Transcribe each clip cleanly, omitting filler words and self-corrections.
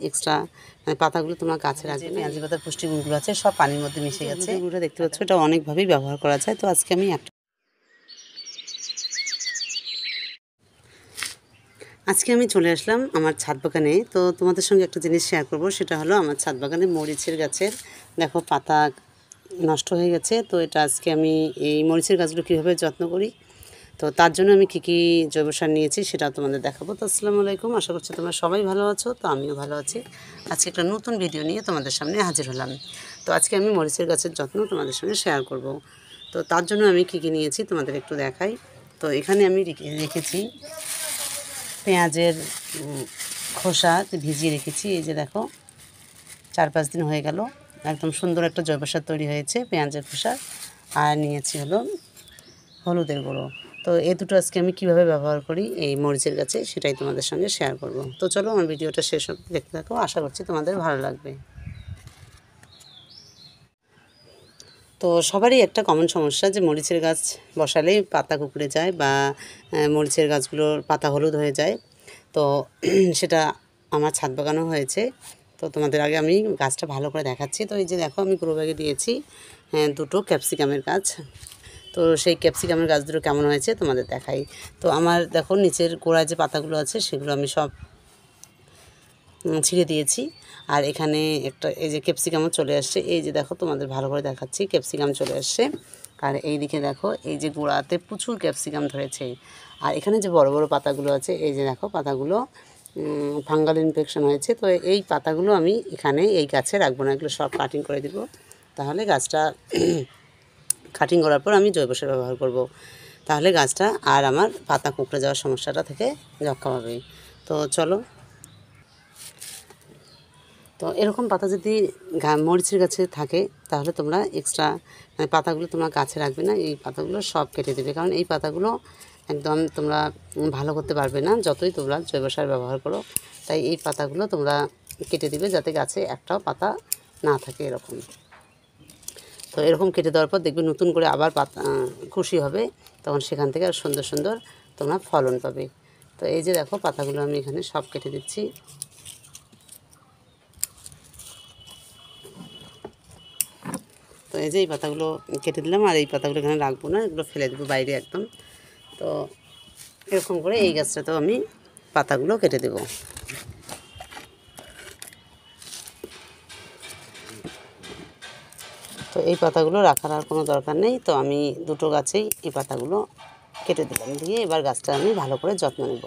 Extra পাতাগুলো তোমরা গাছে রাখবে। পেঁয়াজি পাতার পুষ্টিগুণগুলো আছে সব পানির মধ্যে মিশে গেছে। এগুলো দেখতে পাচ্ছ, এটা অনেকভাবেই ব্যবহার করা যায়। তো আজকে আমি চলে আসলাম আমার ছাদ বাগানে। তো তোমাদের সঙ্গে একটা জিনিস শেয়ার করব, সেটা হলো আমার ছাদ বাগানে মরিচের গাছের দেখো পাতা নষ্ট হয়ে গেছে। তো এটা আজকে আমি এই মরিচের গাছগুলো কীভাবে যত্ন করি, তো তার জন্য আমি কী জৈব সার নিয়েছি সেটা তোমাদের দেখাবো। তো আসসালামু আলাইকুম, আশা করছি তোমরা সবাই ভালো আছো। তো আমিও ভালো আছি। আজকে একটা নতুন ভিডিও নিয়ে তোমাদের সামনে হাজির হলাম। তো আজকে আমি মরিচের গাছের যত্ন তোমাদের সঙ্গে শেয়ার করব। তো তার জন্য আমি কী নিয়েছি তোমাদের একটু দেখাই। তো এখানে আমি রেখেছি পেঁয়াজের খোসা ভিজিয়ে রেখেছি। এই যে দেখো 4-5 দিন হয়ে গেল, একদম সুন্দর একটা জৈব সার তৈরি হয়েছে পেঁয়াজের খোসা। আর নিয়েছি হলো হলুদের গুঁড়ো। তো এই দুটো আজকে আমি কীভাবে ব্যবহার করি এই মরিচের গাছে সেটাই তোমাদের সঙ্গে শেয়ার করব। তো চলো আমার ভিডিওটা শেষ দেখতে থাকো, আশা করছি তোমাদের ভালো লাগবে। তো সবারই একটা কমন সমস্যা যে মরিচের গাছ বসালেই পাতা কুঁকড়ে যায় বা মরিচের গাছগুলোর পাতা হলুদ হয়ে যায়। তো সেটা আমার ছাদ বাগানও হয়েছে। তো তোমাদের আগে আমি গাছটা ভালো করে দেখাচ্ছি। তো এই যে দেখো আমি গ্রো ব্যাগে দিয়েছি 2টো ক্যাপসিকামের গাছ। তো সেই ক্যাপসিকামের গাছ দুটো কেমন হয়েছে তোমাদের দেখাই। তো আমার দেখো নিচের গোড়ায় যে পাতাগুলো আছে সেগুলো আমি সব ছিঁড়ে দিয়েছি। আর এখানে একটা এই যে ক্যাপসিকামও চলে আসছে। এই যে দেখো তোমাদের ভালো করে দেখাচ্ছি, ক্যাপসিকাম চলে আসছে। আর এই দিকে দেখো এই যে গোড়াতে প্রচুর ক্যাপসিকাম ধরেছে। আর এখানে যে বড় বড় পাতাগুলো আছে এই যে দেখো পাতাগুলো ফাঙ্গাল ইনফেকশন হয়েছে। তো এই পাতাগুলো আমি এখানে এই গাছে রাখবো না, এগুলো সব কাটিং করে দেবো। তাহলে গাছটা কাটিং করার পর আমি জৈব সার ব্যবহার করব। তাহলে গাছটা আর আমার পাতা কুঁকড়ে যাওয়ার সমস্যাটা থেকে রক্ষা পাবে। তো চলো। তো এরকম পাতা যদি মরিচের গাছে থাকে তাহলে তোমরা এক্সট্রা পাতাগুলো তোমরা গাছে রাখবে না, এই পাতাগুলো সব কেটে দেবে। কারণ এই পাতাগুলো একদম তোমরা ভালো করতে পারবে না যতই তোমরা জৈব সার ব্যবহার করো। তাই এই পাতাগুলো তোমরা কেটে দিবে যাতে গাছে একটাও পাতা না থাকে এরকম। তো এরকম কেটে দেওয়ার পর দেখবে নতুন করে আবার পাতা খুশি হবে, তখন সেখান থেকে আর সুন্দর সুন্দর তোমরা ফলন পাবে। তো এই যে দেখো পাতাগুলো আমি এখানে সব কেটে দিচ্ছি। তো এই যে এই পাতাগুলো কেটে দিলাম, আর এই পাতাগুলো এখানে রাখবো না, এগুলো ফেলে দেবো বাইরে একদম। তো এরকম করে এই গাছটাতেও আমি পাতাগুলো কেটে দেবো। তো এই পাতাগুলো রাখার আর কোনো দরকার নেই। তো আমি দুটো গাছেই এই পাতাগুলো কেটে দিলাম, দিয়ে এবার গাছটা আমি ভালো করে যত্ন নেব।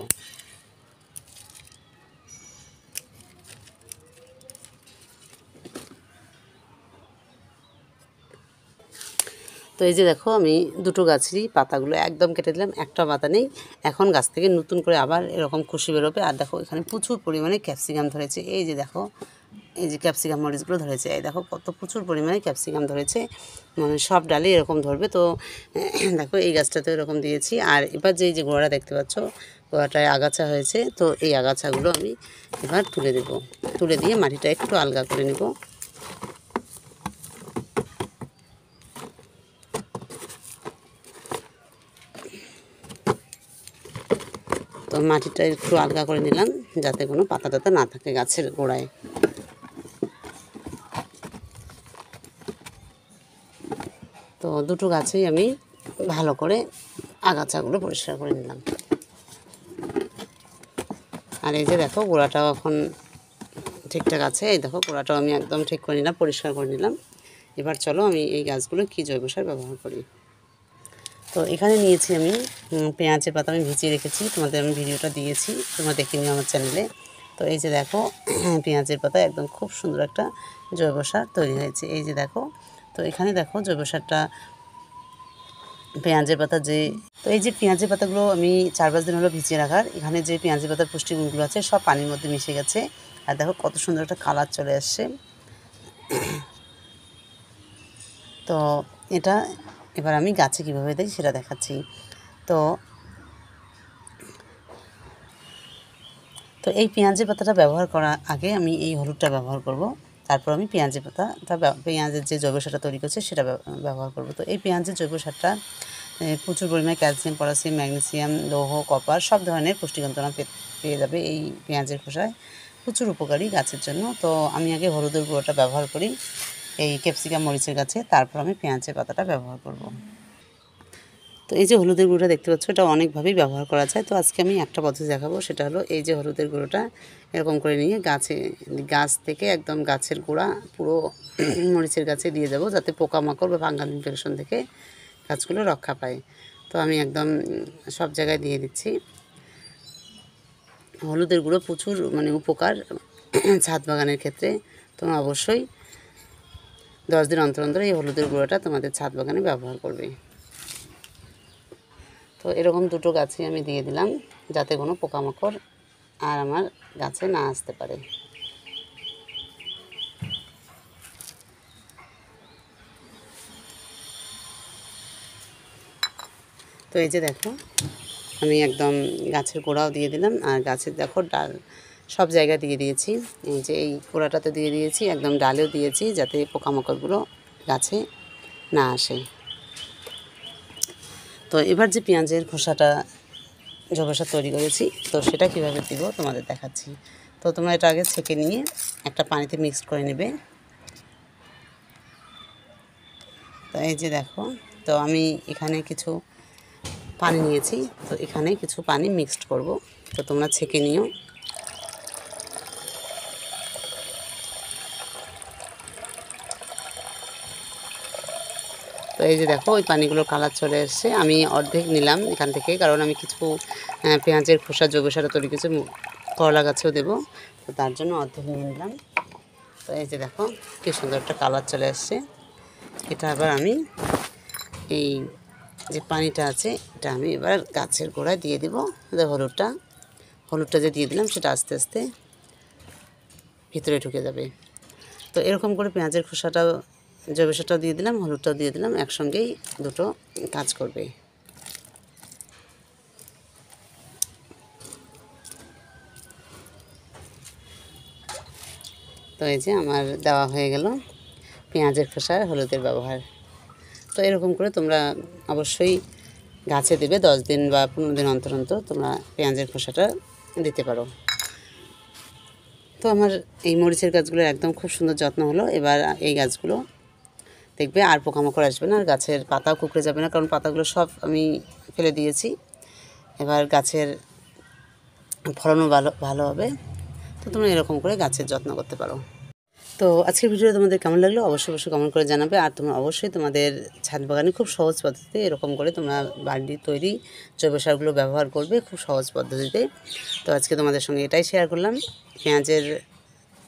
তো এই যে দেখো আমি দুটো গাছেরই পাতাগুলো একদম কেটে দিলাম, একটা পাতা নেই। এখন গাছ থেকে নতুন করে আবার এরকম খুশি বেরোবে। আর দেখো এখানে প্রচুর পরিমাণে ক্যাপসিকাম ধরেছে। এই যে দেখো এই যে ক্যাপসিকাম মরিচগুলো ধরেছে, এই দেখো কত প্রচুর পরিমাণে ক্যাপসিকাম ধরেছে, মানে সব ডালে এরকম ধরবে। তো দেখো এই গাছটাতেও এরকম দিয়েছি। আর এবার যে এই যে গোড়াটা দেখতে পাচ্ছ, গোড়াটায় আগাছা হয়েছে। তো এই আগাছাগুলো আমি এবার তুলে দেব, তুলে দিয়ে মাটিটা একটু আলগা করে নেব। তো মাটিটা একটু আলগা করে নিলাম যাতে কোনো পাতা টাতা না থাকে গাছের গোড়ায়। তো দুটো গাছেই আমি ভালো করে আগাছাগুলো পরিষ্কার করে নিলাম। আর এই যে দেখো গোড়াটাও এখন ঠিকঠাক আছে। এই দেখো গোড়াটাও আমি একদম ঠিক করে নিলাম, পরিষ্কার করে নিলাম। এবার চলো আমি এই গাছগুলো কী জৈব সার ব্যবহার করি। তো এখানে নিয়েছি আমি পেঁয়াজের পাতা, আমি ভিজিয়ে রেখেছি, তোমাদের আমি ভিডিওটা দিয়েছি, তোমরা দেখে নিও আমার চ্যানেলে। তো এই যে দেখো পেঁয়াজের পাতা একদম খুব সুন্দর একটা জৈব সার তৈরি হয়েছে। এই যে দেখো, তো এখানে দেখো জৈব সারটা পেঁয়াজের পাতা তো এই যে পেঁয়াজের পাতাগুলো আমি 4-5 দিন হলো ভিজিয়ে রাখার, এখানে যে পেঁয়াজের পাতার পুষ্টিগুণগুলো আছে সব পানির মধ্যে মিশে গেছে। আর দেখো কত সুন্দর একটা কালার চলে আসছে। তো এটা এবার আমি গাছে কীভাবে দিই সেটা দেখাচ্ছি। তো তো এই পেঁয়াজের পাতাটা ব্যবহার করার আগে আমি এই হলুদটা ব্যবহার করব, তারপর আমি পেঁয়াজের পেঁয়াজের যে জৈব সারটা তৈরি করছে সেটা ব্যবহার করব। তো এই পেঁয়াজের জৈব সারটা প্রচুর পরিমাণে ক্যালসিয়াম, পটাশিয়াম, ম্যাগনেসিয়াম, লৌহ, কপার সব ধরনের পুষ্টিগুণ পেয়ে যাবে এই পেঁয়াজের খোসায়। প্রচুর উপকারী গাছের জন্য। তো আমি আগে হলুদের গুঁড়োটা ব্যবহার করি এই ক্যাপসিকাম মরিচের গাছে, তারপর আমি পেঁয়াজের পাতাটা ব্যবহার করব। তো এই যে হলুদের গুঁড়োটা দেখতে পাচ্ছ, এটা অনেকভাবেই ব্যবহার করা যায়। তো আজকে আমি একটা পদ্ধতি দেখাবো, সেটা হলো এই যে হলুদের গুঁড়োটা এরকম করে নিয়ে গাছ থেকে একদম গাছের গোড়া পুরো মরিচের গাছে দিয়ে দেবো, যাতে পোকামাকড় বা ফাঙ্গাল ইনফেকশন থেকে গাছগুলো রক্ষা পায়। তো আমি একদম সব জায়গায় দিয়ে দিচ্ছি। হলুদের গুঁড়ো প্রচুর উপকার ছাদ বাগানের ক্ষেত্রে। তোমরা অবশ্যই 10 দিন অন্তর অন্তর এই হলুদের গুঁড়োটা তোমাদের ছাদ বাগানে ব্যবহার করবে। তো এরকম দুটো গাছই আমি দিয়ে দিলাম, যাতে কোনো পোকামাকড় আর আমার গাছে না আসতে পারে। তো এই যে দেখো, আমি একদম গাছের গোড়াও দিয়ে দিলাম, আর গাছের দেখো ডাল সব জায়গায় দিয়ে দিয়েছি। এই যে এই গোড়াটাতে দিয়ে দিয়েছি, একদম ডালেও দিয়েছি, যাতে পোকামাকড়গুলো গাছে না আসে। তো এবার যে পেঁয়াজের খোসাটা জবসা তৈরি করেছি, তো সেটা কীভাবে দিব তোমাদের দেখাচ্ছি। তো তোমরা এটা আগে ছেঁকে নিয়ে একটা পানিতে মিক্সড করে নেবে। তো এই যে দেখো, তো আমি এখানে কিছু পানি নিয়েছি, তো এখানে কিছু পানি মিক্সড করব। তো তোমরা ছেঁকে নিও। তো এই যে দেখো, ওই পানিগুলোর কালার চলে এসছে। আমি অর্ধেক নিলাম এখান থেকে, কারণ আমি কিছু পেঁয়াজের খোসা জৈব সার তৈরি কিছু করলা গাছেও দেবো, তো তার জন্য অর্ধেক নিয়ে নিলাম। তো এই যে দেখো, কি সুন্দর একটা কালার চলে আসছে। এটা আবার আমি এই যে পানিটা আছে, এটা আমি এবার গাছের গোড়ায় দিয়ে দেবো। হলুদটা যে দিয়ে দিলাম, সেটা আস্তে আস্তে ভিতরে ঢুকে যাবে। তো এরকম করে পেঁয়াজের খোসাটাও জৈব সারটাও দিয়ে দিলাম, হলুদটাও দিয়ে দিলাম, একসঙ্গেই দুটো কাজ করবে। তো এই যে আমার দেওয়া হয়ে গেল পেঁয়াজের খোসা হলুদের ব্যবহার। তো এরকম করে তোমরা অবশ্যই গাছে দেবে, 10 দিন বা 15 দিন অন্তর অন্তর তোমরা পেঁয়াজের খোসাটা দিতে পারো। তো আমার এই মরিচের গাছগুলোর একদম খুব সুন্দর যত্ন হলো। এবার এই গাছগুলো দেখবে আর পোকামাকড় আসবে না, আর গাছের পাতাও কুঁকড়ে যাবে না, কারণ পাতাগুলো সব আমি ফেলে দিয়েছি। এবার গাছের ফলনও ভালো হবে। তো তোমরা এরকম করে গাছের যত্ন করতে পারো। তো আজকের ভিডিওটা তোমাদের কেমন লাগলো অবশ্যই কমেন্ট করে জানাবে। আর তোমরা অবশ্যই তোমাদের ছাদ বাগানে খুব সহজ পদ্ধতিতে এরকম করে তোমরা বাড়ির তৈরি জৈব সারগুলো ব্যবহার করবে খুব সহজ পদ্ধতিতে। তো আজকে তোমাদের সঙ্গে এটাই শেয়ার করলাম, পেঁয়াজের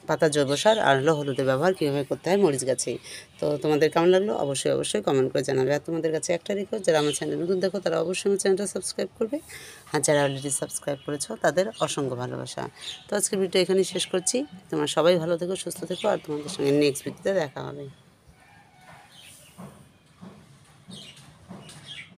পাতা জৈব সার আর হলুদের ব্যবহার কীভাবে করতে হয় মরিচ গাছে। তো তোমাদের কেমন লাগলো অবশ্যই কমেন্ট করে জানাবে। আর তোমাদের কাছে একটা রিকোয়েস্ট, যারা আমার চ্যানেল নতুন দেখো তারা অবশ্যই আমার চ্যানেলটা সাবস্ক্রাইব করবে, আর যারা অলরেডি সাবস্ক্রাইব করেছো তাদের অসংখ্য ভালোবাসা। তো আজকের ভিডিও এখানেই শেষ করছি। তোমরা সবাই ভালো থেকো, সুস্থ থেকো, আর তোমাদের সঙ্গে নেক্সট ভিডিওতে দেখা হবে।